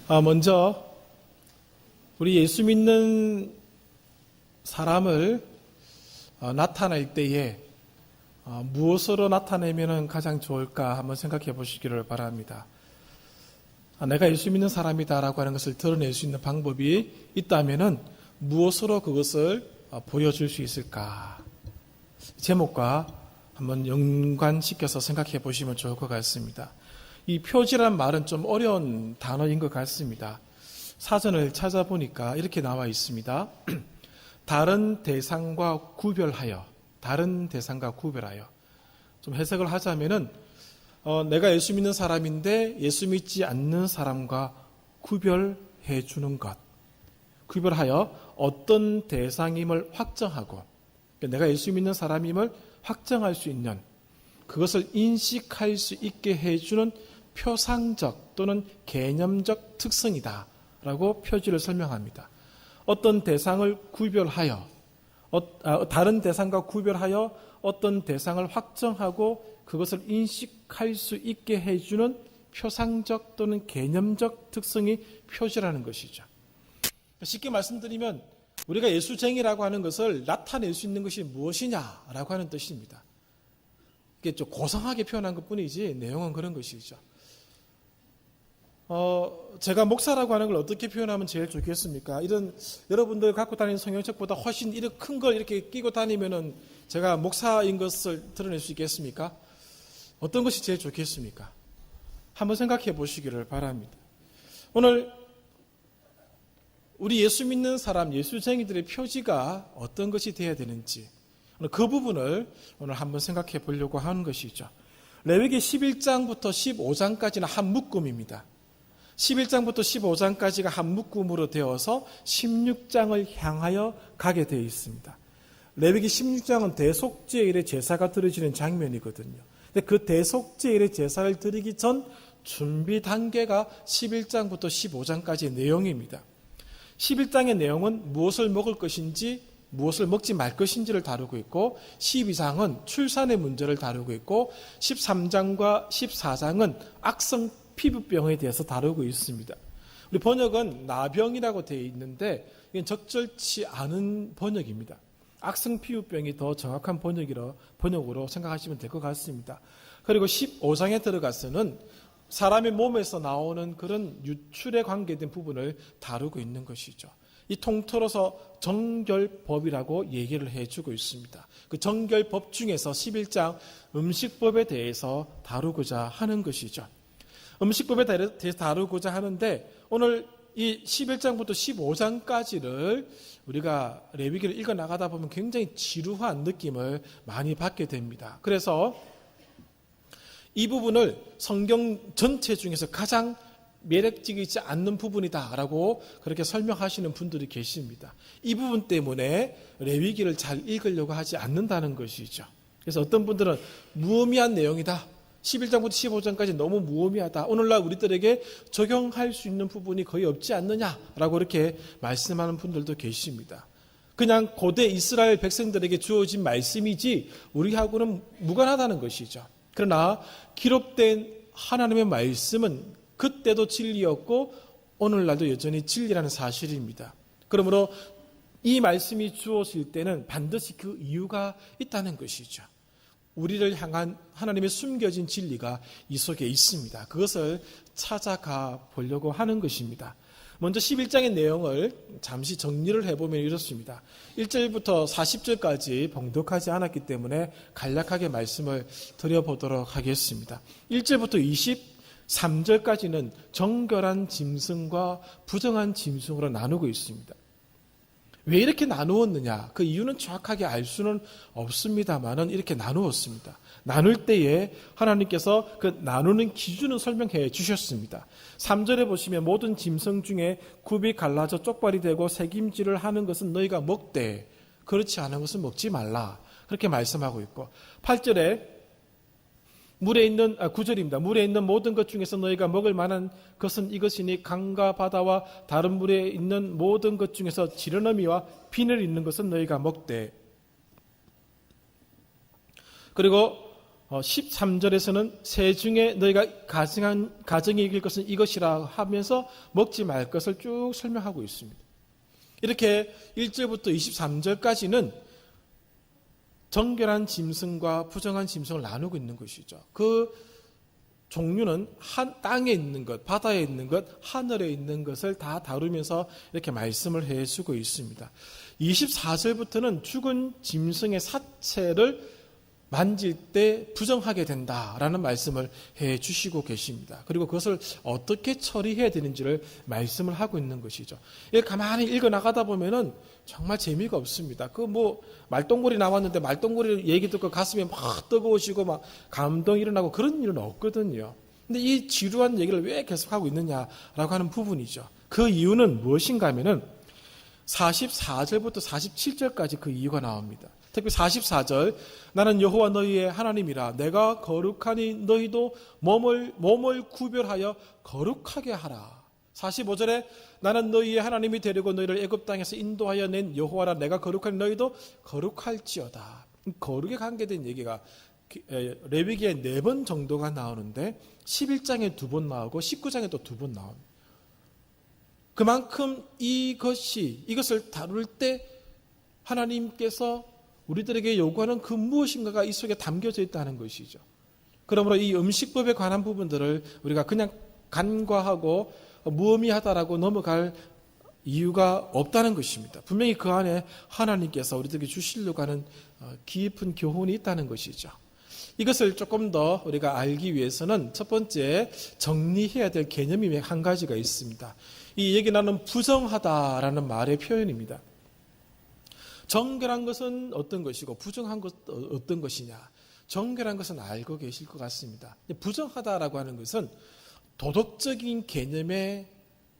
먼저 우리 예수 믿는 사람을 나타낼 때에 무엇으로 나타내면 가장 좋을까 한번 생각해 보시기를 바랍니다. 내가 예수 믿는 사람이다라고 하는 것을 드러낼 수 있는 방법이 있다면 무엇으로 그것을 보여줄 수 있을까? 제목과 한번 연관시켜서 생각해 보시면 좋을 것 같습니다. 이 표지란 말은 좀 어려운 단어인 것 같습니다. 사전을 찾아보니까 이렇게 나와 있습니다. 다른 대상과 구별하여, 좀 해석을 하자면은 내가 예수 믿는 사람인데 예수 믿지 않는 사람과 구별해 주는 것, 구별하여 어떤 대상임을 확정하고, 내가 예수 믿는 사람임을 확정할 수 있는, 그것을 인식할 수 있게 해주는 표상적 또는 개념적 특성이다 라고 표지를 설명합니다. 어떤 대상을 구별하여, 다른 대상과 구별하여 어떤 대상을 확정하고 그것을 인식할 수 있게 해주는 표상적 또는 개념적 특성이 표지라는 것이죠. 쉽게 말씀드리면 우리가 예수쟁이라고 하는 것을 나타낼 수 있는 것이 무엇이냐라고 하는 뜻입니다. 이게 좀 고상하게 표현한 것뿐이지 내용은 그런 것이죠. 제가 목사라고 하는 걸 어떻게 표현하면 제일 좋겠습니까? 이런 여러분들 갖고 다니는 성경책보다 훨씬 이렇게 큰 걸 이렇게 끼고 다니면은 제가 목사인 것을 드러낼 수 있겠습니까? 어떤 것이 제일 좋겠습니까? 한번 생각해 보시기를 바랍니다. 오늘 우리 예수 믿는 사람, 예수쟁이들의 표지가 어떤 것이 되어야 되는지 그 부분을 오늘 한번 생각해 보려고 하는 것이죠. 레위기 11장부터 15장까지는 한 묶음입니다. 11장부터 15장까지가 한 묶음으로 되어서 16장을 향하여 가게 되어 있습니다. 레위기 16장은 대속죄일의 제사가 드려지는 장면이거든요. 근데 그 대속죄일의 제사를 드리기 전 준비 단계가 11장부터 15장까지의 내용입니다. 11장의 내용은 무엇을 먹을 것인지, 무엇을 먹지 말 것인지를 다루고 있고, 12장은 출산의 문제를 다루고 있고, 13장과 14장은 악성 피부병에 대해서 다루고 있습니다. 우리 번역은 나병이라고 되어 있는데 이건 적절치 않은 번역입니다. 악성 피부병이 더 정확한 번역으로 생각하시면 될 것 같습니다. 그리고 15장에 들어가서는 사람의 몸에서 나오는 그런 유출에 관계된 부분을 다루고 있는 것이죠. 이 통틀어서 정결법이라고 얘기를 해주고 있습니다. 그 정결법 중에서 11장 음식법에 대해서 다루고자 하는 것이죠. 음식법에 대해서 다루고자 하는데 오늘 이 11장부터 15장까지를 우리가 레위기를 읽어 나가다 보면 굉장히 지루한 느낌을 많이 받게 됩니다. 그래서 이 부분을 성경 전체 중에서 가장 매력적이지 않는 부분이다라고 그렇게 설명하시는 분들이 계십니다. 이 부분 때문에 레위기를 잘 읽으려고 하지 않는다는 것이죠. 그래서 어떤 분들은 무의미한 내용이다. 11장부터 15장까지 너무 무의미하다. 오늘날 우리들에게 적용할 수 있는 부분이 거의 없지 않느냐라고 이렇게 말씀하는 분들도 계십니다. 그냥 고대 이스라엘 백성들에게 주어진 말씀이지 우리하고는 무관하다는 것이죠. 그러나 기록된 하나님의 말씀은 그때도 진리였고 오늘날도 여전히 진리라는 사실입니다. 그러므로 이 말씀이 주어질 때는 반드시 그 이유가 있다는 것이죠. 우리를 향한 하나님의 숨겨진 진리가 이 속에 있습니다. 그것을 찾아가 보려고 하는 것입니다. 먼저 11장의 내용을 잠시 정리를 해보면 이렇습니다. 1절부터 40절까지 봉독하지 않았기 때문에 간략하게 말씀을 드려보도록 하겠습니다. 1절부터 23절까지는 정결한 짐승과 부정한 짐승으로 나누고 있습니다. 왜 이렇게 나누었느냐? 그 이유는 정확하게 알 수는 없습니다만은 이렇게 나누었습니다. 나눌 때에 하나님께서 그 나누는 기준을 설명해 주셨습니다. 3절에 보시면 모든 짐승 중에 굽이 갈라져 쪽발이 되고 새김질을 하는 것은 너희가 먹되 그렇지 않은 것은 먹지 말라. 그렇게 말씀하고 있고 8절에 9절입니다. 물에 있는 모든 것 중에서 너희가 먹을 만한 것은 이것이니 강과 바다와 다른 물에 있는 모든 것 중에서 지르러미와 비늘 있는 것은 너희가 먹되. 그리고 13절에서는 세 중에 너희가 가정에 이길 것은 이것이라 하면서 먹지 말 것을 쭉 설명하고 있습니다. 이렇게 1절부터 23절까지는 정결한 짐승과 부정한 짐승을 나누고 있는 것이죠. 그 종류는 땅에 있는 것, 바다에 있는 것, 하늘에 있는 것을 다 다루면서 이렇게 말씀을 해주고 있습니다. 24절부터는 죽은 짐승의 사체를 만질 때 부정하게 된다라는 말씀을 해 주시고 계십니다. 그리고 그것을 어떻게 처리해야 되는지를 말씀을 하고 있는 것이죠. 가만히 읽어 나가다 보면은 정말 재미가 없습니다. 말똥고리 나왔는데 말똥고리 얘기 듣고 가슴이 막 뜨거워지고 막 감동이 일어나고 그런 일은 없거든요. 근데 이 지루한 얘기를 왜 계속하고 있느냐라고 하는 부분이죠. 그 이유는 무엇인가 하면은 44절부터 47절까지 그 이유가 나옵니다. 특히 44절, 나는 여호와 너희의 하나님이라 내가 거룩하니 너희도 몸을 구별하여 거룩하게 하라. 45절에 나는 너희의 하나님이 되려고 너희를 애굽 땅에서 인도하여 낸 여호와라 내가 거룩하니 너희도 거룩할지어다. 거룩에 관계된 얘기가 레위기에 4번 정도가 나오는데 11장에 2번 나오고 19장에 또 2번 나옵니다. 그만큼 이것을 다룰 때 하나님께서 우리들에게 요구하는 그 무엇인가가 이 속에 담겨져 있다는 것이죠. 그러므로 이 음식법에 관한 부분들을 우리가 그냥 간과하고 무의미하다라고 넘어갈 이유가 없다는 것입니다. 분명히 그 안에 하나님께서 우리들에게 주시려고 하는 깊은 교훈이 있다는 것이죠. 이것을 조금 더 우리가 알기 위해서는 첫 번째 정리해야 될 개념이 한 가지가 있습니다. 이 얘기 나는 부정하다라는 말의 표현입니다. 정결한 것은 어떤 것이고 부정한 것은 어떤 것이냐. 정결한 것은 알고 계실 것 같습니다. 부정하다라고 하는 것은 도덕적인 개념의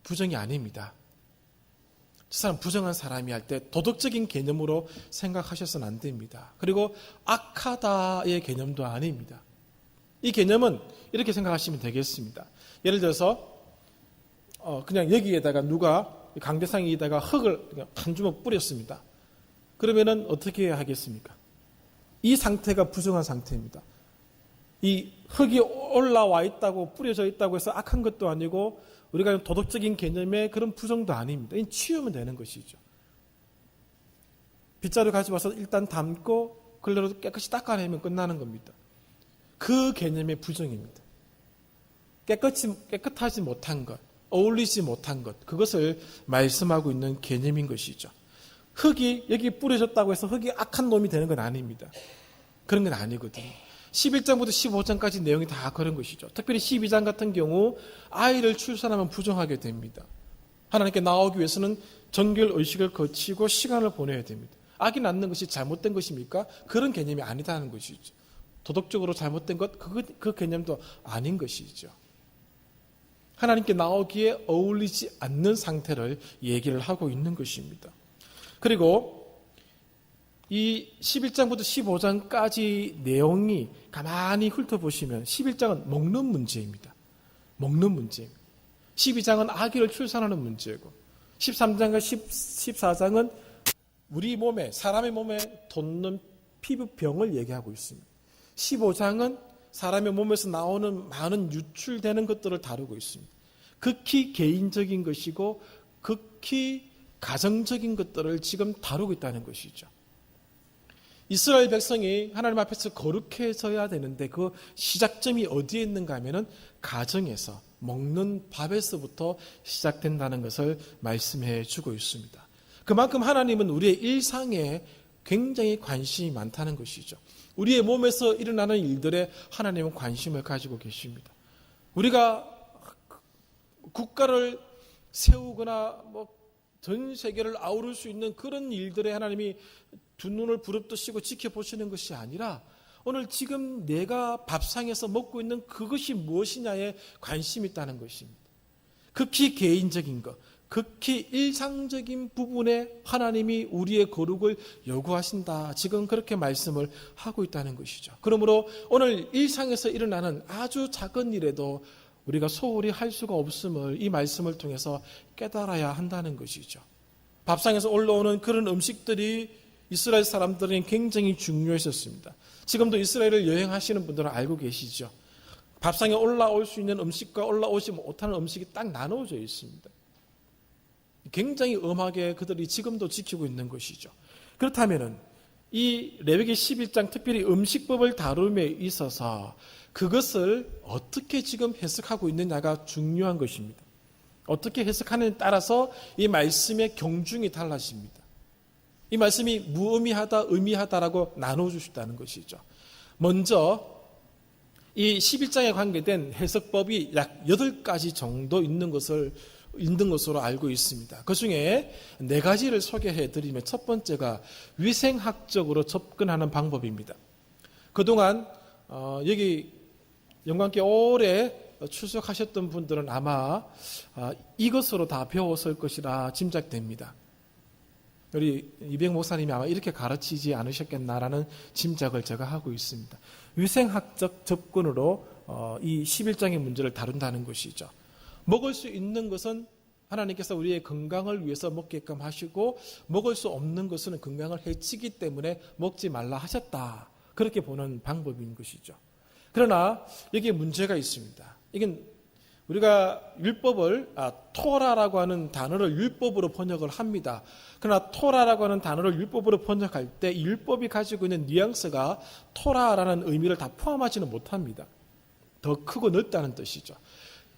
부정이 아닙니다. 저 사람 부정한 사람이 할 때 도덕적인 개념으로 생각하셔서는 안 됩니다. 그리고 악하다의 개념도 아닙니다. 이 개념은 이렇게 생각하시면 되겠습니다. 예를 들어서 그냥 여기에다가 누가 강대상에다가 흙을 한 주먹 뿌렸습니다. 그러면은 어떻게 해야 하겠습니까? 이 상태가 부정한 상태입니다. 이 흙이 올라와 있다고 뿌려져 있다고 해서 악한 것도 아니고 우리가 도덕적인 개념의 그런 부정도 아닙니다. 이 치우면 되는 것이죠. 빗자루 가져와서 일단 담고 걸레로 깨끗이 닦아내면 끝나는 겁니다. 그 개념의 부정입니다. 깨끗하지 못한 것, 어울리지 못한 것, 그것을 말씀하고 있는 개념인 것이죠. 흙이 여기 뿌려졌다고 해서 흙이 악한 놈이 되는 건 아닙니다. 그런 건 아니거든요. 11장부터 15장까지 내용이 다 그런 것이죠. 특별히 12장 같은 경우 아이를 출산하면 부정하게 됩니다. 하나님께 나오기 위해서는 정결 의식을 거치고 시간을 보내야 됩니다. 아기 낳는 것이 잘못된 것입니까? 그런 개념이 아니다는 것이죠. 도덕적으로 잘못된 것, 그 개념도 아닌 것이죠. 하나님께 나오기에 어울리지 않는 상태를 얘기를 하고 있는 것입니다. 그리고 이 11장부터 15장까지 내용이 가만히 훑어보시면 11장은 먹는 문제입니다. 먹는 문제입니다. 12장은 아기를 출산하는 문제고 13장과 14장은 우리 몸에, 사람의 몸에 돋는 피부병을 얘기하고 있습니다. 15장은 사람의 몸에서 나오는 많은 유출되는 것들을 다루고 있습니다. 극히 개인적인 것이고 극히 가정적인 것들을 지금 다루고 있다는 것이죠. 이스라엘 백성이 하나님 앞에서 거룩해져야 되는데 그 시작점이 어디에 있는가 하면은 가정에서 먹는 밥에서부터 시작된다는 것을 말씀해 주고 있습니다. 그만큼 하나님은 우리의 일상에 굉장히 관심이 많다는 것이죠. 우리의 몸에서 일어나는 일들에 하나님은 관심을 가지고 계십니다. 우리가 국가를 세우거나 전 세계를 아우를 수 있는 그런 일들에 하나님이 두 눈을 부릅뜨시고 지켜보시는 것이 아니라 오늘 지금 내가 밥상에서 먹고 있는 그것이 무엇이냐에 관심이 있다는 것입니다. 극히 개인적인 것, 극히 일상적인 부분에 하나님이 우리의 거룩을 요구하신다. 지금 그렇게 말씀을 하고 있다는 것이죠. 그러므로 오늘 일상에서 일어나는 아주 작은 일에도 우리가 소홀히 할 수가 없음을 이 말씀을 통해서 깨달아야 한다는 것이죠. 밥상에서 올라오는 그런 음식들이 이스라엘 사람들은 굉장히 중요했었습니다. 지금도 이스라엘을 여행하시는 분들은 알고 계시죠. 밥상에 올라올 수 있는 음식과 올라오지 못하는 음식이 딱 나누어져 있습니다. 굉장히 엄하게 그들이 지금도 지키고 있는 것이죠. 그렇다면은 이 레위기 11장 특별히 음식법을 다룸에 있어서 그것을 어떻게 지금 해석하고 있느냐가 중요한 것입니다. 어떻게 해석하느냐에 따라서 이 말씀의 경중이 달라집니다. 이 말씀이 무의미하다, 의미하다라고 나눠주셨다는 것이죠. 먼저 이 11장에 관계된 해석법이 약 8가지 정도 있는 것으로 알고 있습니다. 그 중에 4가지를 소개해 드리면 첫 번째가 위생학적으로 접근하는 방법입니다. 그동안 여기 영광께 오래 출석하셨던 분들은 아마 이것으로 다 배웠을 것이라 짐작됩니다. 우리 이백 목사님이 아마 이렇게 가르치지 않으셨겠나라는 짐작을 제가 하고 있습니다. 위생학적 접근으로 이 11장의 문제를 다룬다는 것이죠. 먹을 수 있는 것은 하나님께서 우리의 건강을 위해서 먹게끔 하시고 먹을 수 없는 것은 건강을 해치기 때문에 먹지 말라 하셨다. 그렇게 보는 방법인 것이죠. 그러나 여기에 문제가 있습니다. 이건 우리가 율법을 토라라고 하는 단어를 율법으로 번역을 합니다. 그러나 토라라고 하는 단어를 율법으로 번역할 때 이 율법이 가지고 있는 뉘앙스가 토라라는 의미를 다 포함하지는 못합니다. 더 크고 넓다는 뜻이죠.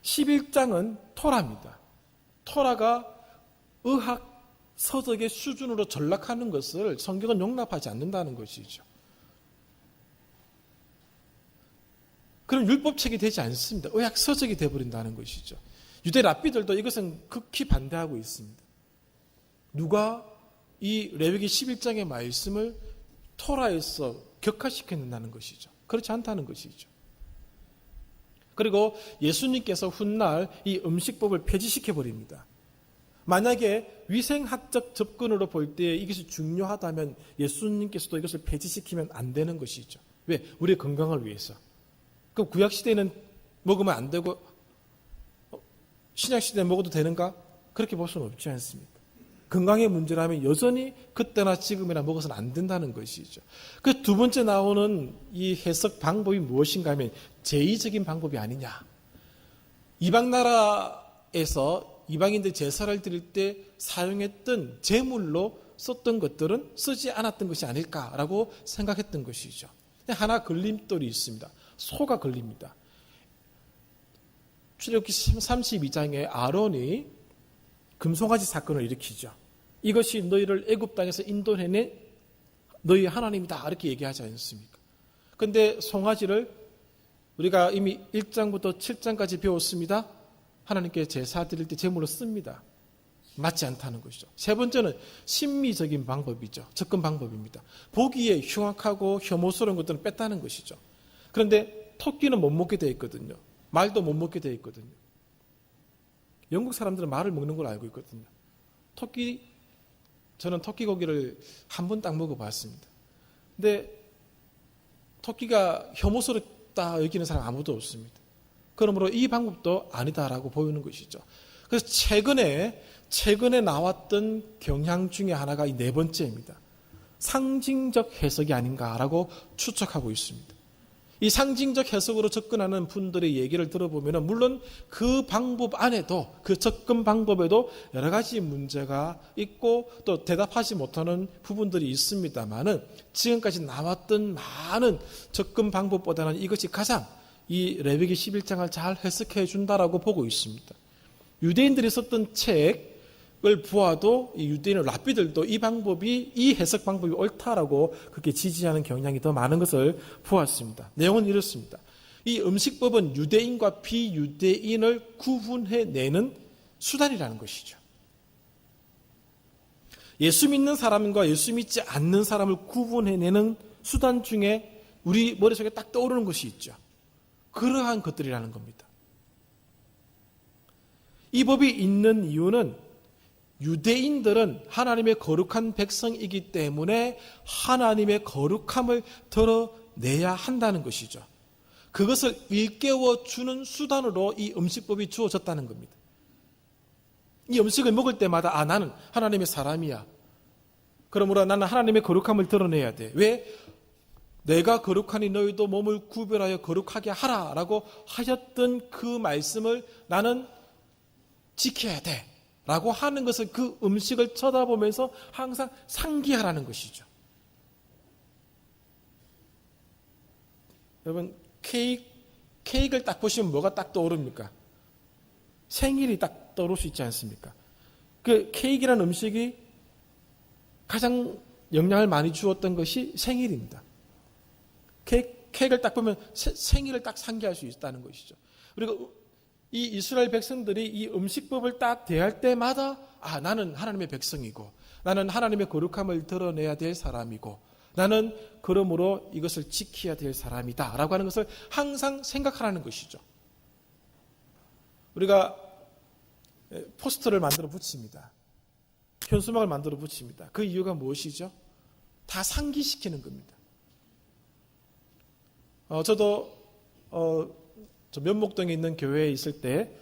11장은 토라입니다. 토라가 의학 서적의 수준으로 전락하는 것을 성경은 용납하지 않는다는 것이죠. 그럼 율법책이 되지 않습니다. 의학 서적이 되어버린다는 것이죠. 유대 랍비들도 이것은 극히 반대하고 있습니다. 누가 이 레위기 11장의 말씀을 토라에서 격화시켰는다는 것이죠. 그렇지 않다는 것이죠. 그리고 예수님께서 훗날 이 음식법을 폐지시켜버립니다. 만약에 위생학적 접근으로 볼 때 이것이 중요하다면 예수님께서도 이것을 폐지시키면 안 되는 것이죠. 왜? 우리의 건강을 위해서. 그럼 구약시대에는 먹으면 안 되고 신약시대에 먹어도 되는가? 그렇게 볼 수는 없지 않습니까? 건강의 문제라면 여전히 그때나 지금이나 먹어서는 안 된다는 것이죠. 그 두 번째 나오는 이 해석 방법이 무엇인가 하면 제의적인 방법이 아니냐. 이방 나라에서 이방인들 제사를 드릴 때 사용했던 제물로 썼던 것들은 쓰지 않았던 것이 아닐까라고 생각했던 것이죠. 하나 걸림돌이 있습니다. 소가 걸립니다. 출애굽기 32장에 아론이 금송아지 사건을 일으키죠. 이것이 너희를 애굽 땅에서 인도해낸 너희 하나님이다 이렇게 얘기하지 않습니까? 그런데 송아지를 우리가 이미 1장부터 7장까지 배웠습니다. 하나님께 제사 드릴 때 제물로 씁니다. 맞지 않다는 것이죠. 세 번째는 심미적인 방법이죠. 접근 방법입니다. 보기에 흉악하고 혐오스러운 것들은 뺐다는 것이죠. 그런데 토끼는 못 먹게 되어 있거든요. 말도 못 먹게 되어 있거든요. 영국 사람들은 말을 먹는 걸 알고 있거든요. 저는 토끼 고기를 한 번 딱 먹어봤습니다. 근데 토끼가 혐오스럽다 여기는 사람 아무도 없습니다. 그러므로 이 방법도 아니다라고 보이는 것이죠. 그래서 최근에 나왔던 경향 중에 하나가 이 4번째입니다. 상징적 해석이 아닌가라고 추측하고 있습니다. 이 상징적 해석으로 접근하는 분들의 얘기를 들어보면 물론 그 방법 안에도 그 접근 방법에도 여러 가지 문제가 있고 또 대답하지 못하는 부분들이 있습니다만은 지금까지 나왔던 많은 접근 방법보다는 이것이 가장 이 레위기 11장을 잘 해석해 준다라고 보고 있습니다. 유대인들이 썼던 책을 보아도 이 유대인 랍비들도 이 해석 방법이 옳다라고 그렇게 지지하는 경향이 더 많은 것을 보았습니다. 내용은 이렇습니다. 이 음식법은 유대인과 비유대인을 구분해내는 수단이라는 것이죠. 예수 믿는 사람과 예수 믿지 않는 사람을 구분해내는 수단 중에 우리 머릿속에 딱 떠오르는 것이 있죠. 그러한 것들이라는 겁니다. 이 법이 있는 이유는 유대인들은 하나님의 거룩한 백성이기 때문에 하나님의 거룩함을 드러내야 한다는 것이죠. 그것을 일깨워 주는 수단으로 이 음식법이 주어졌다는 겁니다. 이 음식을 먹을 때마다 나는 하나님의 사람이야. 그러므로 나는 하나님의 거룩함을 드러내야 돼. 왜? 내가 거룩하니 너희도 몸을 구별하여 거룩하게 하라라고 하셨던 그 말씀을 나는 지켜야 돼 라고 하는 것을, 그 음식을 쳐다보면서 항상 상기하라는 것이죠. 여러분, 케이크를 딱 보시면 뭐가 딱 떠오릅니까? 생일이 딱 떠오를 수 있지 않습니까? 그 케이크라는 음식이 가장 영향을 많이 주었던 것이 생일입니다. 케이크를 딱 보면 생일을 딱 상기할 수 있다는 것이죠. 그리고 이 이스라엘 백성들이 이 음식법을 딱 대할 때마다 나는 하나님의 백성이고 나는 하나님의 거룩함을 드러내야 될 사람이고 나는 그러므로 이것을 지켜야 될 사람이다 라고 하는 것을 항상 생각하라는 것이죠. 우리가 포스터를 만들어 붙입니다. 현수막을 만들어 붙입니다. 그 이유가 무엇이죠? 다 상기시키는 겁니다. 저도 저 면목동에 있는 교회에 있을 때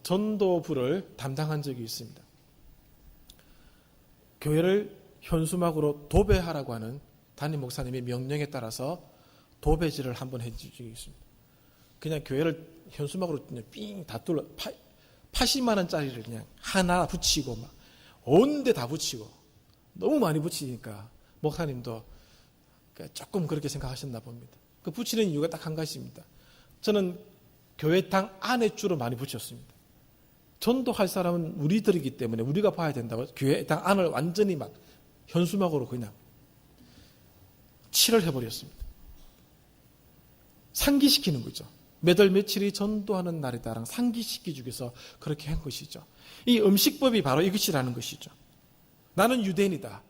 전도부를 담당한 적이 있습니다. 교회를 현수막으로 도배하라고 하는 담임 목사님의 명령에 따라서 도배질을 한번 해준 적이 있습니다. 그냥 교회를 현수막으로 그냥 삥 다 뚫어 80만 원짜리를 그냥 하나 붙이고 막 온데 다 붙이고 너무 많이 붙이니까 목사님도 조금 그렇게 생각하셨나 봅니다. 그 붙이는 이유가 딱 한 가지입니다. 저는 교회당 안에 주로 많이 붙였습니다. 전도할 사람은 우리들이기 때문에 우리가 봐야 된다고 교회당 안을 완전히 막 현수막으로 그냥 칠을 해버렸습니다. 상기시키는 거죠. 몇 월 며칠이 전도하는 날이다랑 상기시키기 위해서 그렇게 한 것이죠. 이 음식법이 바로 이것이라는 것이죠. 나는 유대인이다.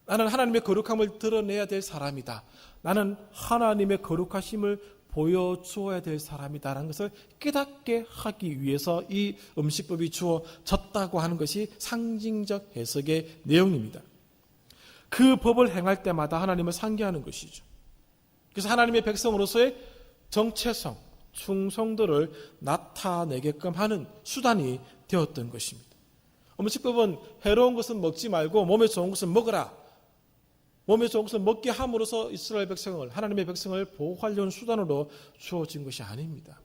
나는 하나님의 거룩함을 드러내야 될 사람이다. 나는 하나님의 거룩하심을 보여주어야 될 사람이다라는 것을 깨닫게 하기 위해서 이 음식법이 주어졌다고 하는 것이 상징적 해석의 내용입니다. 그 법을 행할 때마다 하나님을 상기하는 것이죠. 그래서 하나님의 백성으로서의 정체성, 충성도를 나타내게끔 하는 수단이 되었던 것입니다. 음식법은 해로운 것은 먹지 말고 몸에 좋은 것은 먹으라. 몸에 좋은 것을 먹게 함으로써 이스라엘 백성을, 하나님의 백성을 보호하려는 수단으로 주어진 것이 아닙니다.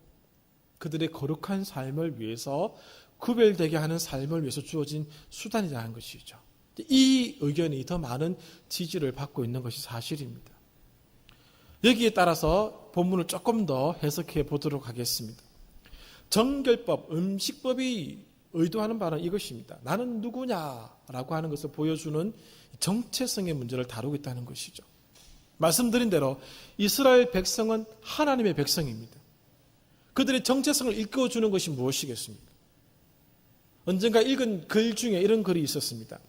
그들의 거룩한 삶을 위해서, 구별되게 하는 삶을 위해서 주어진 수단이라는 것이죠. 이 의견이 더 많은 지지를 받고 있는 것이 사실입니다. 여기에 따라서 본문을 조금 더 해석해 보도록 하겠습니다. 정결법, 음식법이 의도하는 바는 이것입니다. 나는 누구냐라고 하는 것을 보여주는 정체성의 문제를 다루고 있다는 것이죠. 말씀드린 대로 이스라엘 백성은 하나님의 백성입니다. 그들의 정체성을 일깨워주는 것이 무엇이겠습니까? 언젠가 읽은 글 중에 이런 글이 있었습니다.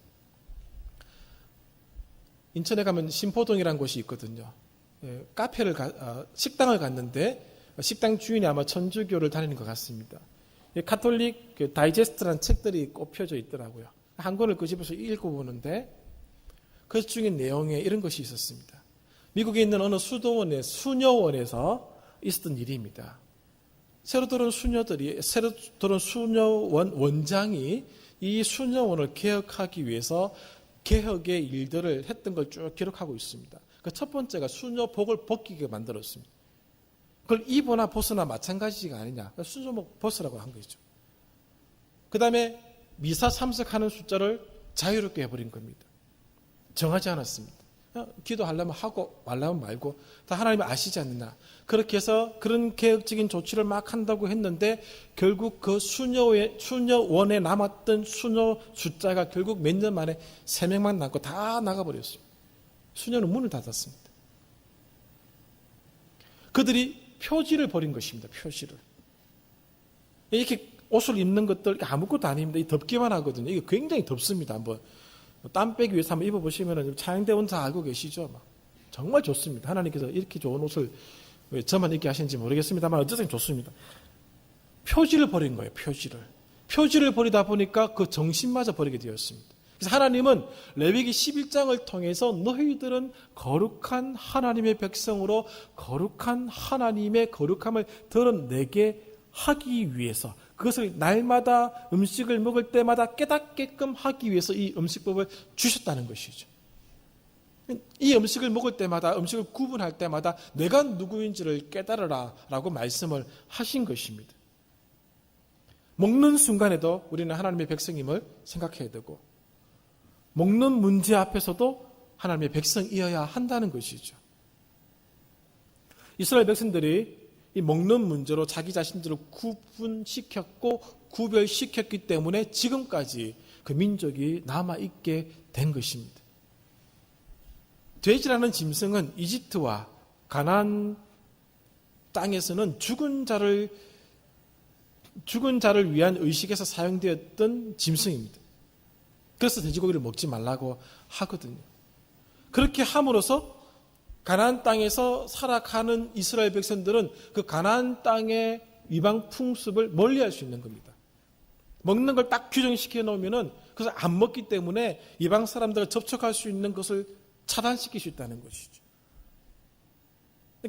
인천에 가면 신포동이라는 곳이 있거든요. 식당을 갔는데 식당 주인이 아마 천주교를 다니는 것 같습니다. 카톨릭 다이제스트라는 책들이 꼽혀져 있더라고요. 한 권을 끄집어서 읽어보는데 그 중에 내용에 이런 것이 있었습니다. 미국에 있는 어느 수도원의 수녀원에서 있었던 일입니다. 새로 들어온 수녀원 원장이 이 수녀원을 개혁하기 위해서 개혁의 일들을 했던 걸 쭉 기록하고 있습니다. 그 첫 번째가 수녀복을 벗기게 만들었습니다. 그걸 입어나 벗으나 마찬가지가 아니냐. 수녀복 벗으라고 한 것이죠. 그 다음에 미사 참석하는 숫자를 자유롭게 해버린 겁니다. 정하지 않았습니다. 기도하려면 하고 말라면 말고 다 하나님이 아시지 않느냐. 그렇게 해서 그런 개혁적인 조치를 막 한다고 했는데 결국 그 수녀원에 남았던 수녀 숫자가 결국 몇 년 만에 3명만 남고 다 나가버렸습니다. 수녀는 문을 닫았습니다. 그들이 표지를 버린 것입니다. 표지를. 이렇게 옷을 입는 것들 아무것도 아닙니다. 덥기만 하거든요. 이게 굉장히 덥습니다. 한번 땀 빼기 위해서 한번 입어보시면 차영대원 다 알고 계시죠? 정말 좋습니다. 하나님께서 이렇게 좋은 옷을 왜 저만 입게 하시는지 모르겠습니다만 어쨌든 좋습니다. 표지를 버린 거예요. 표지를 버리다 보니까 그 정신마저 버리게 되었습니다. 그래서 하나님은 레위기 11장을 통해서 너희들은 거룩한 하나님의 백성으로 거룩한 하나님의 거룩함을 드러내게 하기 위해서 그것을 날마다 음식을 먹을 때마다 깨닫게끔 하기 위해서 이 음식법을 주셨다는 것이죠. 이 음식을 먹을 때마다, 음식을 구분할 때마다 내가 누구인지를 깨달으라 라고 말씀을 하신 것입니다. 먹는 순간에도 우리는 하나님의 백성임을 생각해야 되고, 먹는 문제 앞에서도 하나님의 백성이어야 한다는 것이죠. 이스라엘 백성들이 이 먹는 문제로 자기 자신들을 구분시켰고 구별시켰기 때문에 지금까지 그 민족이 남아있게 된 것입니다. 돼지라는 짐승은 이집트와 가나안 땅에서는 죽은 자를 위한 의식에서 사용되었던 짐승입니다. 그래서 돼지고기를 먹지 말라고 하거든요. 그렇게 함으로써 가나안 땅에서 살아가는 이스라엘 백성들은 그 가나안 땅의 이방 풍습을 멀리할 수 있는 겁니다. 먹는 걸 딱 규정시켜 놓으면은 그것을 안 먹기 때문에 이방 사람들을 접촉할 수 있는 것을 차단시킬 수 있다는 것이죠.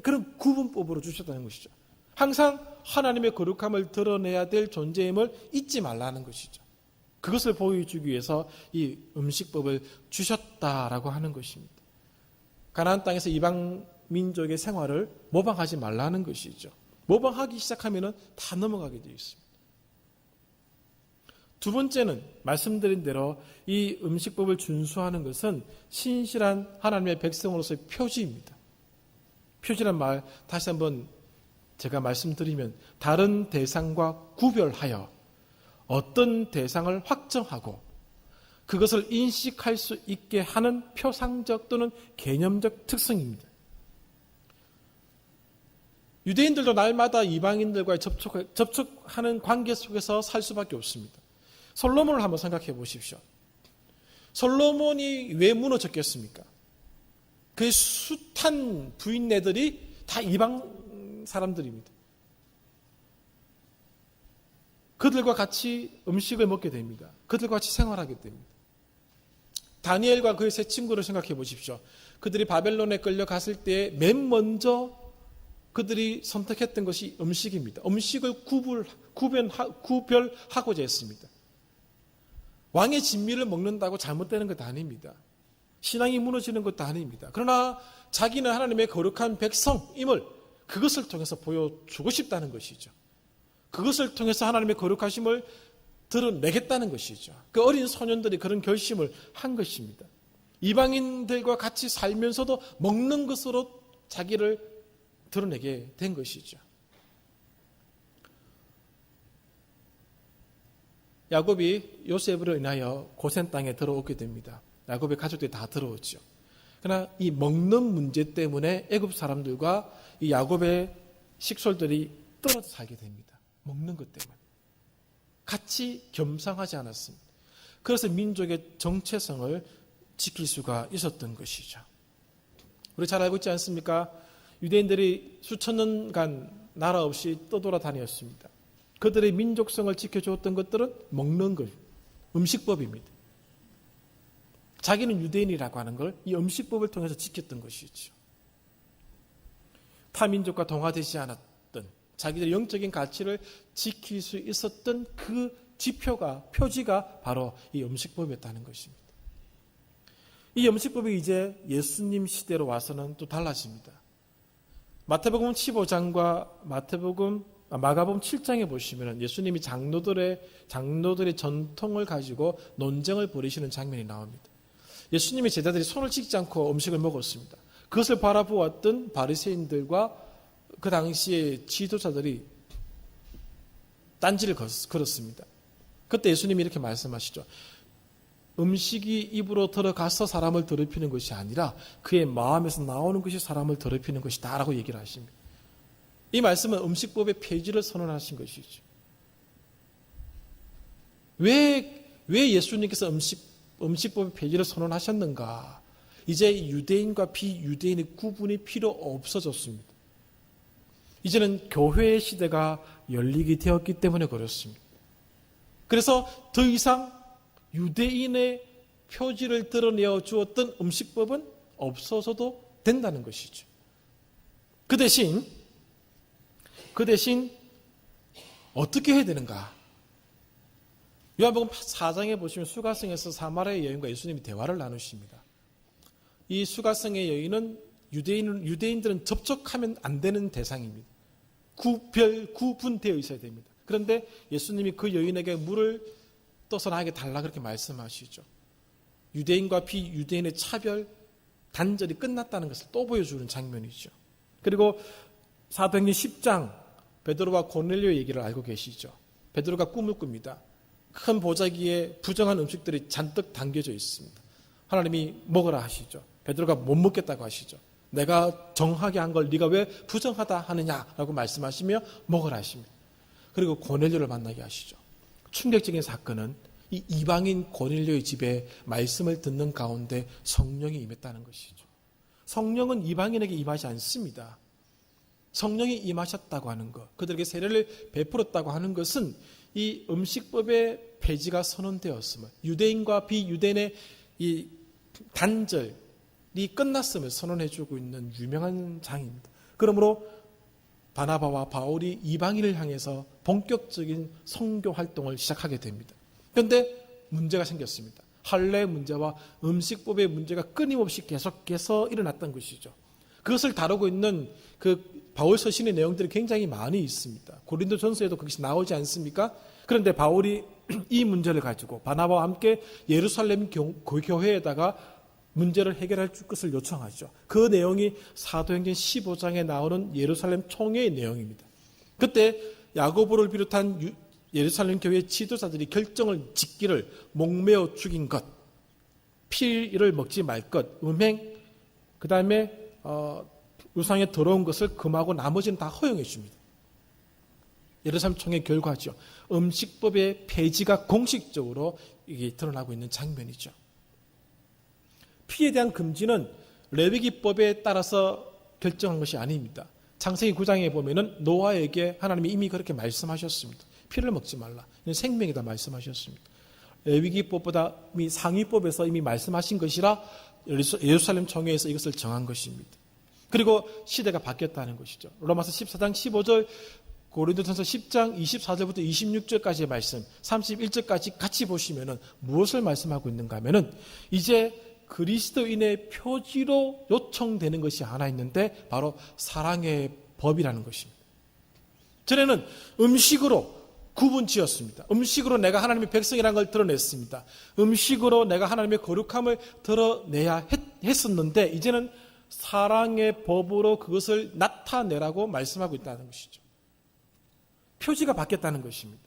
그런 구분법으로 주셨다는 것이죠. 항상 하나님의 거룩함을 드러내야 될 존재임을 잊지 말라는 것이죠. 그것을 보여주기 위해서 이 음식법을 주셨다라고 하는 것입니다. 가나안 땅에서 이방 민족의 생활을 모방하지 말라는 것이죠. 모방하기 시작하면 다 넘어가게 되어 있습니다. 두 번째는 말씀드린 대로 이 음식법을 준수하는 것은 신실한 하나님의 백성으로서의 표지입니다. 표지란 말 다시 한번 제가 말씀드리면 다른 대상과 구별하여 어떤 대상을 확정하고 그것을 인식할 수 있게 하는 표상적 또는 개념적 특성입니다. 유대인들도 날마다 이방인들과의 접촉하는 관계 속에서 살 수밖에 없습니다. 솔로몬을 한번 생각해 보십시오. 솔로몬이 왜 무너졌겠습니까? 그의 숱한 부인네들이 다 이방 사람들입니다. 그들과 같이 음식을 먹게 됩니다. 그들과 같이 생활하게 됩니다. 다니엘과 그의 세 친구를 생각해 보십시오. 그들이 바벨론에 끌려갔을 때 맨 먼저 그들이 선택했던 것이 음식입니다. 음식을 구별하고자 했습니다. 왕의 진미를 먹는다고 잘못되는 것도 아닙니다. 신앙이 무너지는 것도 아닙니다. 그러나 자기는 하나님의 거룩한 백성임을 그것을 통해서 보여주고 싶다는 것이죠. 그것을 통해서 하나님의 거룩하심을 드러내겠다는 것이죠. 그 어린 소년들이 그런 결심을 한 것입니다. 이방인들과 같이 살면서도 먹는 것으로 자기를 드러내게 된 것이죠. 야곱이 요셉으로 인하여 고센 땅에 들어오게 됩니다. 야곱의 가족들이 다 들어오죠. 그러나 이 먹는 문제 때문에 애굽 사람들과 이 야곱의 식솔들이 떨어져 살게 됩니다. 먹는 것 때문에. 같이 겸상하지 않았습니다. 그래서 민족의 정체성을 지킬 수가 있었던 것이죠. 우리 잘 알고 있지 않습니까? 유대인들이 수천 년간 나라 없이 떠돌아다녔습니다. 그들의 민족성을 지켜주었던 것들은 먹는 것, 음식법입니다. 자기는 유대인이라고 하는 걸 이 음식법을 통해서 지켰던 것이죠. 타민족과 동화되지 않았던 자기들의 영적인 가치를 지킬 수 있었던 그 표지가 바로 이 음식법이었다는 것입니다. 이 음식법이 이제 예수님 시대로 와서는 또 달라집니다. 마태복음 15장과 마가복음 7장에 보시면 예수님이 장로들의 전통을 가지고 논쟁을 벌이시는 장면이 나옵니다. 예수님의 제자들이 손을 씻지 않고 음식을 먹었습니다. 그것을 바라보았던 바리새인들과 그 당시의 지도자들이 딴지를 걸었습니다. 그때 예수님이 이렇게 말씀하시죠. 음식이 입으로 들어가서 사람을 더럽히는 것이 아니라 그의 마음에서 나오는 것이 사람을 더럽히는 것이다 라고 얘기를 하십니다. 이 말씀은 음식법의 폐지를 선언하신 것이죠. 왜 예수님께서 음식법의 폐지를 선언하셨는가? 이제 유대인과 비유대인의 구분이 필요 없어졌습니다. 이제는 교회의 시대가 열리게 되었기 때문에 그렇습니다. 그래서 더 이상 유대인의 표지를 드러내어 주었던 음식법은 없어서도 된다는 것이죠. 그 대신 어떻게 해야 되는가? 요한복음 4장에 보시면 수가성에서 사마리아 여인과 예수님이 대화를 나누십니다. 이 수가성의 여인은 유대인들은 접촉하면 안 되는 대상입니다. 구분되어 있어야 됩니다. 그런데 예수님이 그 여인에게 물을 떠서 나에게 달라 그렇게 말씀하시죠. 유대인과 비유대인의 차별, 단절이 끝났다는 것을 또 보여주는 장면이죠. 그리고 사도행전 10장 베드로와 고넬료 얘기를 알고 계시죠. 베드로가 꿈을 꿉니다. 큰 보자기에 부정한 음식들이 잔뜩 담겨져 있습니다. 하나님이 먹으라 하시죠. 베드로가 못 먹겠다고 하시죠. 내가 정하게 한 걸 네가 왜 부정하다 하느냐라고 말씀하시며 먹으라 하십니다. 그리고 고넬료를 만나게 하시죠. 충격적인 사건은 이 이방인 고넬료의 집에 말씀을 듣는 가운데 성령이 임했다는 것이죠. 성령은 이방인에게 임하지 않습니다. 성령이 임하셨다고 하는 것, 그들에게 세례를 베풀었다고 하는 것은 이 음식법의 폐지가 선언되었음을, 유대인과 비유대인의 이 단절이 끝났음을 선언해주고 있는 유명한 장입니다. 그러므로 바나바와 바울이 이방인을 향해서 본격적인 선교 활동을 시작하게 됩니다. 그런데 문제가 생겼습니다. 할례 문제와 음식법의 문제가 끊임없이 계속해서 일어났던 것이죠. 그것을 다루고 있는 그 바울 서신의 내용들이 굉장히 많이 있습니다. 고린도전서에도 그것이 나오지 않습니까? 그런데 바울이 이 문제를 가지고 바나바와 함께 예루살렘 교회에다가 문제를 해결할 것을 요청하죠. 그 내용이 사도행전 15장에 나오는 예루살렘 총회의 내용입니다. 그때 야고보를 비롯한 예루살렘 교회 지도자들이 결정을 짓기를 목매어 죽인 것, 피를 먹지 말 것, 음행, 그 다음에 우상에 더러운 것을 금하고 나머지는 다 허용해 줍니다. 예루살렘 총회 결과죠. 음식법의 폐지가 공식적으로 이게 드러나고 있는 장면이죠. 피에 대한 금지는 레위기법에 따라서 결정한 것이 아닙니다. 창세기 9장에 보면은 노아에게 하나님이 이미 그렇게 말씀하셨습니다. 피를 먹지 말라. 이건 생명이다 말씀하셨습니다. 레위기법보다 이미 상위법에서 이미 말씀하신 것이라 예루살렘 총회에서 이것을 정한 것입니다. 그리고 시대가 바뀌었다는 것이죠. 로마서 14장 15절, 고린도전서 10장 24절부터 26절까지의 말씀, 31절까지 같이 보시면은 무엇을 말씀하고 있는가 하면은 이제 그리스도인의 표지로 요청되는 것이 하나 있는데 바로 사랑의 법이라는 것입니다. 전에는 음식으로 구분 지었습니다. 음식으로 내가 하나님의 백성이라는 걸 드러냈습니다. 음식으로 내가 하나님의 거룩함을 드러내야 했었는데 이제는 사랑의 법으로 그것을 나타내라고 말씀하고 있다는 것이죠. 표지가 바뀌었다는 것입니다.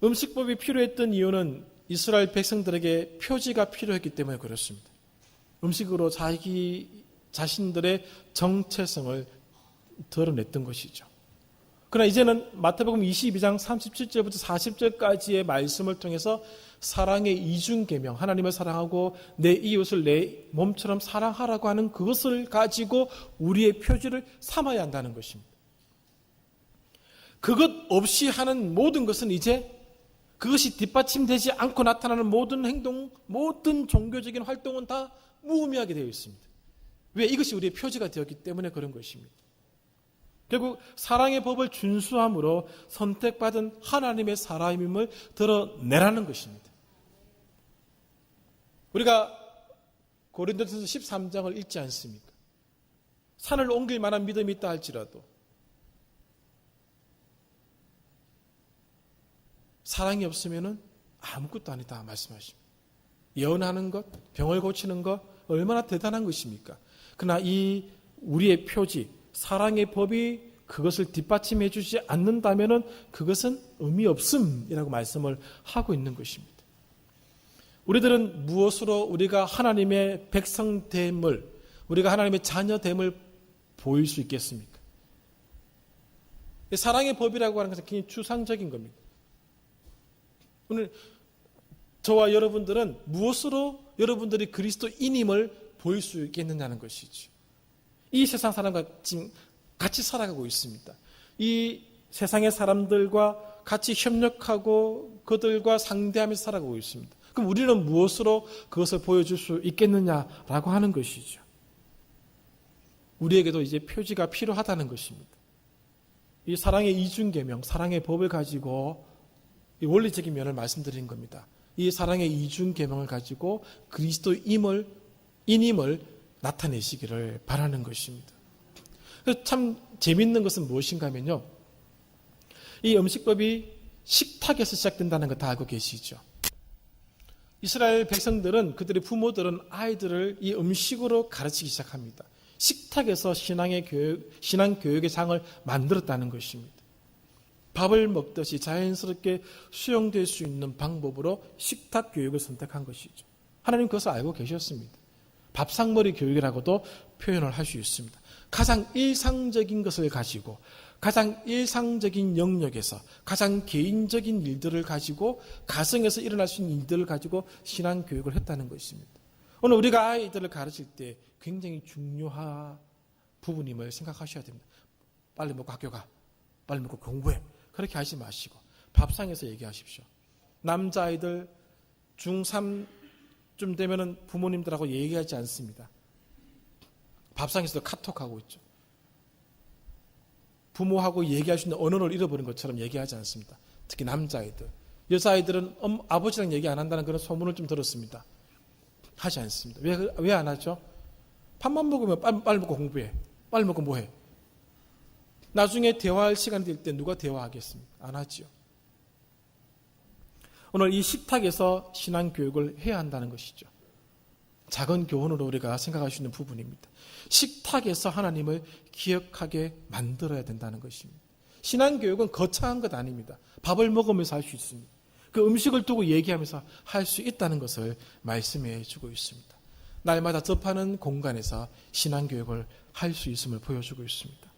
음식법이 필요했던 이유는 이스라엘 백성들에게 표지가 필요했기 때문에 그렇습니다. 음식으로 자신들의 정체성을 드러냈던 것이죠. 그러나 이제는 마태복음 22장 37절부터 40절까지의 말씀을 통해서 사랑의 이중계명, 하나님을 사랑하고 내 이웃을 내 몸처럼 사랑하라고 하는 그것을 가지고 우리의 표지를 삼아야 한다는 것입니다. 그것 없이 하는 모든 것은 이제 그것이 뒷받침되지 않고 나타나는 모든 행동, 모든 종교적인 활동은 다 무의미하게 되어 있습니다. 왜? 이것이 우리의 표지가 되었기 때문에 그런 것입니다. 결국 사랑의 법을 준수함으로 선택받은 하나님의 사람임을 드러내라는 것입니다. 우리가 고린도전서 13장을 읽지 않습니까? 산을 옮길 만한 믿음이 있다 할지라도 사랑이 없으면 아무것도 아니다 말씀하십니다. 예언하는 것, 병을 고치는 것 얼마나 대단한 것입니까? 그러나 이 우리의 표지, 사랑의 법이 그것을 뒷받침해 주지 않는다면 그것은 의미 없음이라고 말씀을 하고 있는 것입니다. 우리들은 무엇으로 우리가 하나님의 백성됨을, 우리가 하나님의 자녀됨을 보일 수 있겠습니까? 사랑의 법이라고 하는 것은 굉장히 추상적인 겁니다. 오늘 저와 여러분들은 무엇으로 여러분들이 그리스도인임을 보일 수 있겠느냐는 것이죠. 이 세상 사람과 지금 같이 살아가고 있습니다. 이 세상의 사람들과 같이 협력하고 그들과 상대하면서 살아가고 있습니다. 그럼 우리는 무엇으로 그것을 보여줄 수 있겠느냐라고 하는 것이죠. 우리에게도 이제 표지가 필요하다는 것입니다. 이 사랑의 이중계명, 사랑의 법을 가지고 이 원리적인 면을 말씀드린 겁니다. 이 사랑의 이중 계명을 가지고 그리스도인임을 나타내시기를 바라는 것입니다. 참 재밌는 것은 무엇인가 하면요, 이 음식법이 식탁에서 시작된다는 거 다 알고 계시죠? 이스라엘 백성들은, 그들의 부모들은 아이들을 이 음식으로 가르치기 시작합니다. 식탁에서 신앙 교육의 장을 만들었다는 것입니다. 밥을 먹듯이 자연스럽게 수용될 수 있는 방법으로 식탁 교육을 선택한 것이죠. 하나님 그것을 알고 계셨습니다. 밥상머리 교육이라고도 표현을 할 수 있습니다. 가장 일상적인 것을 가지고, 가장 일상적인 영역에서 가장 개인적인 일들을 가지고, 가정에서 일어날 수 있는 일들을 가지고 신앙 교육을 했다는 것입니다. 오늘 우리가 아이들을 가르칠 때 굉장히 중요한 부분임을 생각하셔야 됩니다. 빨리 먹고 학교 가, 빨리 먹고 공부해, 그렇게 하지 마시고 밥상에서 얘기하십시오. 남자아이들 중3쯤 되면은 부모님들하고 얘기하지 않습니다. 밥상에서도 카톡하고 있죠. 부모하고 얘기할 수 있는 언어를 잃어버린 것처럼 얘기하지 않습니다. 특히 남자아이들. 여자아이들은 아버지랑 얘기 안 한다는 그런 소문을 좀 들었습니다. 하지 않습니다. 왜 안 하죠? 밥만 먹으면 빨리 먹고 공부해. 빨리 먹고 뭐해? 나중에 대화할 시간이 될 때 누가 대화하겠습니까? 안 하지요. 오늘 이 식탁에서 신앙교육을 해야 한다는 것이죠. 작은 교훈으로 우리가 생각할 수 있는 부분입니다. 식탁에서 하나님을 기억하게 만들어야 된다는 것입니다. 신앙교육은 거창한 것 아닙니다. 밥을 먹으면서 할 수 있습니다. 그 음식을 두고 얘기하면서 할 수 있다는 것을 말씀해 주고 있습니다. 날마다 접하는 공간에서 신앙교육을 할 수 있음을 보여주고 있습니다.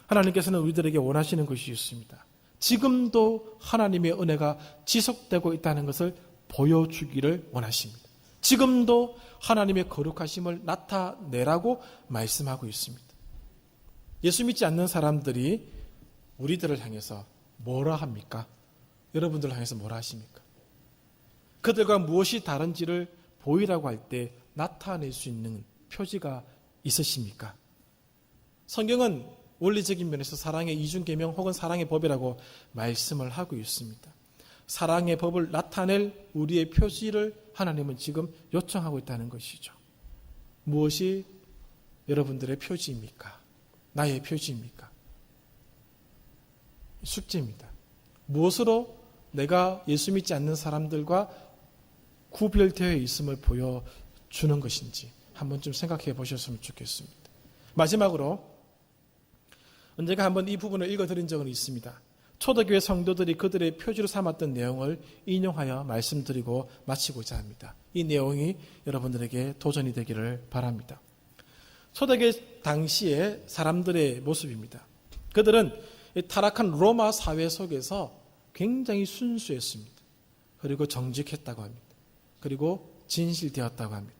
하나님께서는 우리들에게 원하시는 것이 있습니다. 지금도 하나님의 은혜가 지속되고 있다는 것을 보여주기를 원하십니다. 지금도 하나님의 거룩하심을 나타내라고 말씀하고 있습니다. 예수 믿지 않는 사람들이 우리들을 향해서 뭐라 합니까? 여러분들을 향해서 뭐라 하십니까? 그들과 무엇이 다른지를 보이라고 할 때 나타낼 수 있는 표지가 있으십니까? 성경은 원리적인 면에서 사랑의 이중계명 혹은 사랑의 법이라고 말씀을 하고 있습니다. 사랑의 법을 나타낼 우리의 표지를 하나님은 지금 요청하고 있다는 것이죠. 무엇이 여러분들의 표지입니까? 나의 표지입니까? 숙제입니다. 무엇으로 내가 예수 믿지 않는 사람들과 구별되어 있음을 보여주는 것인지 한번 좀 생각해 보셨으면 좋겠습니다. 마지막으로 언젠가 한번 이 부분을 읽어드린 적은 있습니다. 초대교회 성도들이 그들의 표지로 삼았던 내용을 인용하여 말씀드리고 마치고자 합니다. 이 내용이 여러분들에게 도전이 되기를 바랍니다. 초대교회 당시의 사람들의 모습입니다. 그들은 타락한 로마 사회 속에서 굉장히 순수했습니다. 그리고 정직했다고 합니다. 그리고 진실되었다고 합니다.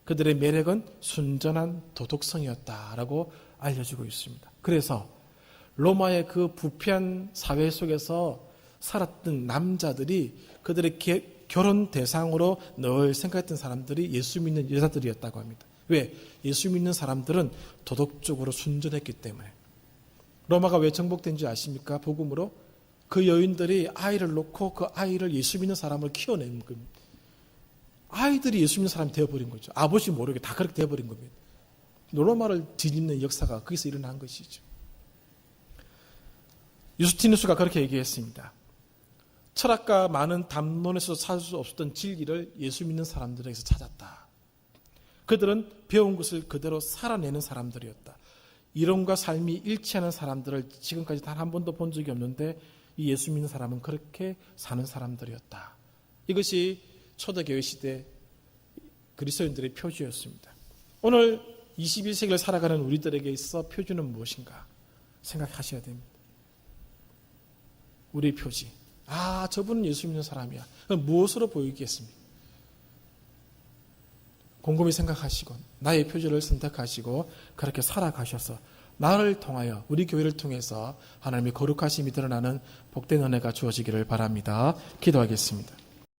그들의 매력은 순전한 도덕성이었다라고 알려지고 있습니다. 그래서 로마의 그 부패한 사회 속에서 살았던 남자들이 그들의 결혼 대상으로 늘 생각했던 사람들이 예수 믿는 여자들이었다고 합니다. 왜? 예수 믿는 사람들은 도덕적으로 순전했기 때문에. 로마가 왜 정복된지 아십니까? 복음으로 그 여인들이 아이를 놓고 그 아이를 예수 믿는 사람을 키워낸 겁니다. 아이들이 예수 믿는 사람이 되어버린 거죠. 아버지 모르게 다 그렇게 되어버린 겁니다. 로마를 뒤집는 역사가 거기서 일어난 것이죠. 유스티누스가 그렇게 얘기했습니다. 철학과 많은 담론에서 찾을 수 없었던 진리를 예수 믿는 사람들에게서 찾았다. 그들은 배운 것을 그대로 살아내는 사람들이었다. 이론과 삶이 일치하는 사람들을 지금까지 단 한 번도 본 적이 없는데 이 예수 믿는 사람은 그렇게 사는 사람들이었다. 이것이 초대교회 시대 그리스도인들의 표지였습니다. 오늘 21세기를 살아가는 우리들에게 있어 표지는 무엇인가 생각하셔야 됩니다. 우리의 표지. 아, 저분은 예수 믿는 사람이야. 그럼 무엇으로 보이겠습니까? 곰곰이 생각하시고 나의 표지를 선택하시고 그렇게 살아가셔서 나를 통하여 우리 교회를 통해서 하나님의 거룩하심이 드러나는 복된 은혜가 주어지기를 바랍니다. 기도하겠습니다.